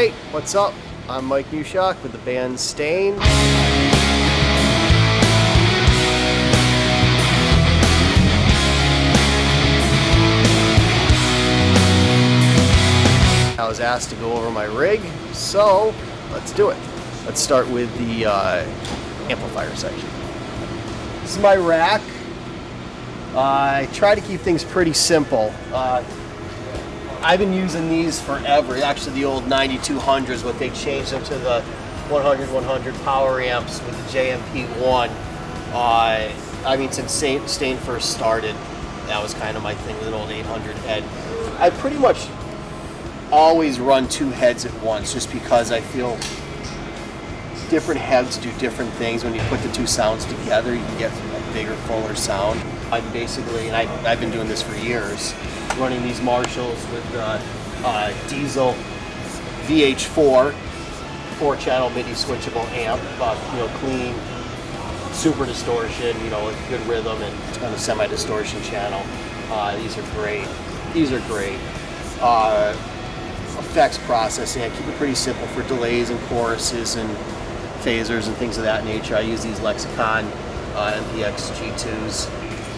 Hey, what's up? I'm Mike Newshock with the band Staind. I was asked to go over my rig, so let's do it. Let's start with the amplifier section. This is my rack. I try to keep things pretty simple. I've been using these forever. Actually, the old 9200s, but they changed them to the 100 power amps with the JMP1. I mean, since Staind first started, that was kind of my thing with an old 800 head. I pretty much always run two heads at once, just because I feel different heads do different things. When you put the two sounds together, you can get a bigger, fuller sound. I'm basically, and I've been doing this for years, running these Marshalls with diesel VH4 4-channel MIDI switchable amp, clean, super distortion, good rhythm and a semi-distortion channel. These are great. These are great. Effects processing, I keep it pretty simple for delays and choruses and phasers and things of that nature. I use these Lexicon MPX G2s.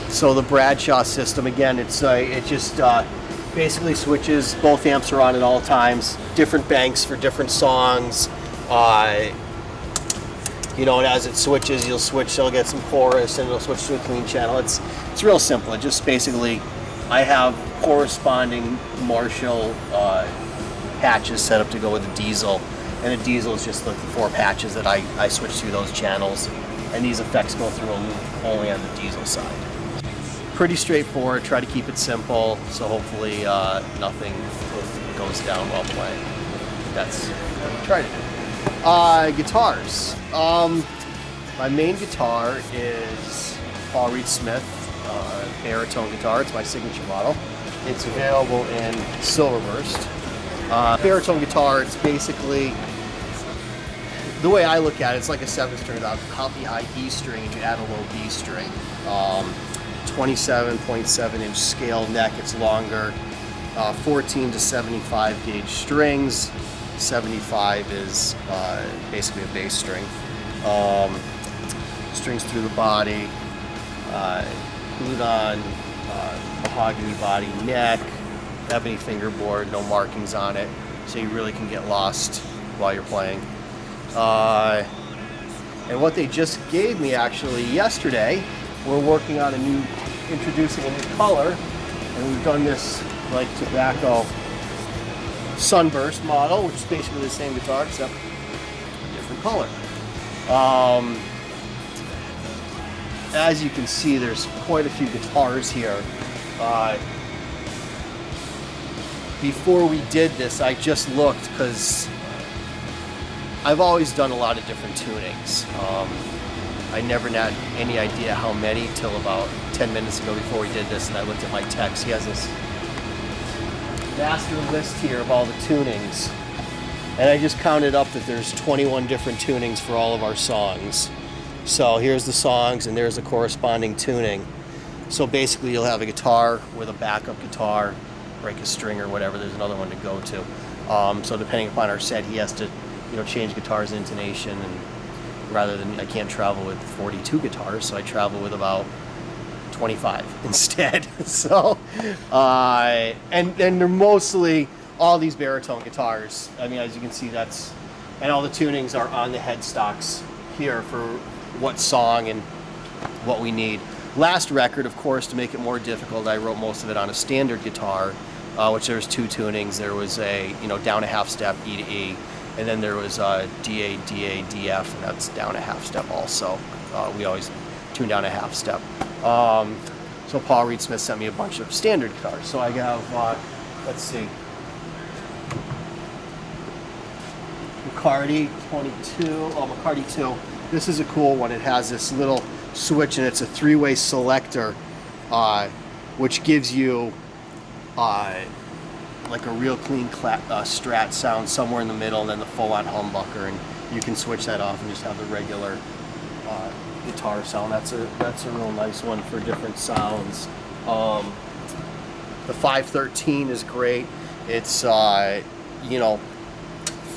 So the Bradshaw system, again, it just basically switches. Both amps are on at all times. Different banks for different songs. And as it switches, it'll get some chorus and it'll switch to a clean channel. It's real simple. It just basically, I have corresponding Marshall patches set up to go with the diesel. And the diesel is just like the 4 patches that I switch through those channels. And these effects go through only on the diesel side. Pretty straightforward, try to keep it simple, so hopefully nothing goes down while playing. That's what I try to do. Guitars. My main guitar is Paul Reed Smith baritone guitar. It's my signature model. It's available in Silverburst. Baritone guitar, it's basically, the way I look at it, it's like a 7-string without the high E string and you add a low B string. 27.7 inch scale neck, it's longer, 14 to 75 gauge strings. 75 is basically a bass string. Strings through the body, glued on mahogany body neck, ebony fingerboard, no markings on it, so you really can get lost while you're playing. And what they just gave me actually yesterday, we're working on introducing a new color, and we've done this like tobacco sunburst model, which is basically the same guitar except a different color. As you can see, there's quite a few guitars here. Before we did this, I just looked because I've always done a lot of different tunings. I never had any idea how many till about 10 minutes ago before we did this, and I looked at my text. He has this master list here of all the tunings, and I just counted up that there's 21 different tunings for all of our songs. So here's the songs, and there's the corresponding tuning. So basically you'll have a guitar with a backup guitar, break a string or whatever, there's another one to go to. So depending upon our set, he has to change guitar's intonation, and rather than, I can't travel with 42 guitars, so I travel with about 25 instead. So, and they're mostly all these baritone guitars. I mean, as you can see, and all the tunings are on the headstocks here for what song and what we need. Last record, of course, to make it more difficult, I wrote most of it on a standard guitar, which there was 2 tunings. There was a, down a half step, E to E, and then there was DA, DA, DF, and that's down a half step also. We always tune down a half step. So Paul Reed Smith sent me a bunch of standard guitars. So I have, let's see, McCarty 22, McCarty 2. This is a cool one. It has this little switch, and it's a 3-way selector, which gives you like a real clean Strat sound somewhere in the middle, and then the full-on humbucker, and you can switch that off and just have the regular guitar sound. That's a real nice one for different sounds. The 513 is great. It's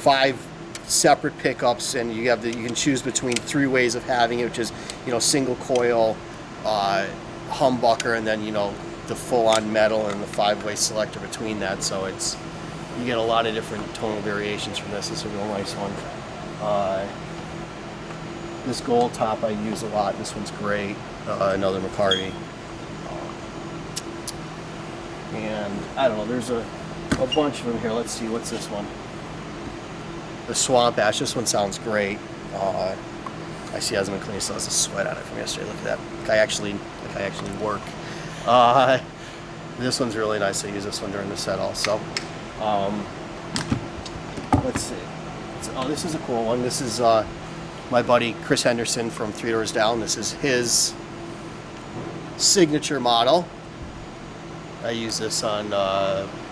5 separate pickups, and you can choose between 3 ways of having it, which is, you know, single coil, humbucker, and then, you know, the full-on metal and the 5-way selector between that. So you get a lot of different tonal variations from this. This is a real nice one. This gold top I use a lot. This one's great. Another McCarty. And I don't know, there's a bunch of them here. Let's see, what's this one? The Swamp Ash. This one sounds great. I see it hasn't been cleaned, still has a sweat on it from yesterday. Look at that. Like I actually work. This one's really nice. I use this one during the set also. Let's see. Oh, this is a cool one. This is my buddy Chris Henderson from Three Doors Down. This is his signature model. I use this on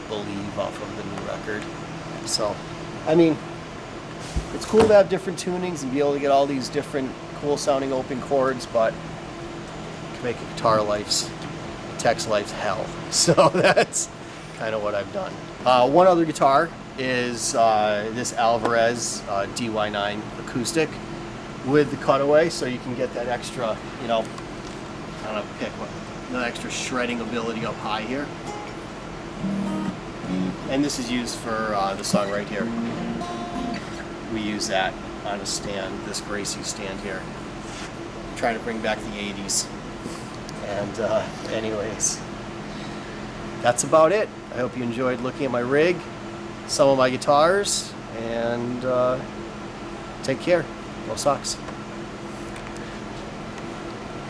Believe off of the new record. So, I mean, it's cool to have different tunings and be able to get all these different cool sounding open chords, but it can make a tech's life's hell. So that's kind of what I've done. One other guitar is this Alvarez DY9 acoustic with the cutaway, so you can get that extra, you know, I don't know, pick what, the extra shredding ability up high here. And this is used for the song right here. We use that on a stand, this Gracie stand here. I'm trying to bring back the 80s. And anyways, that's about it. I hope you enjoyed looking at my rig, some of my guitars, and take care. Go Sox.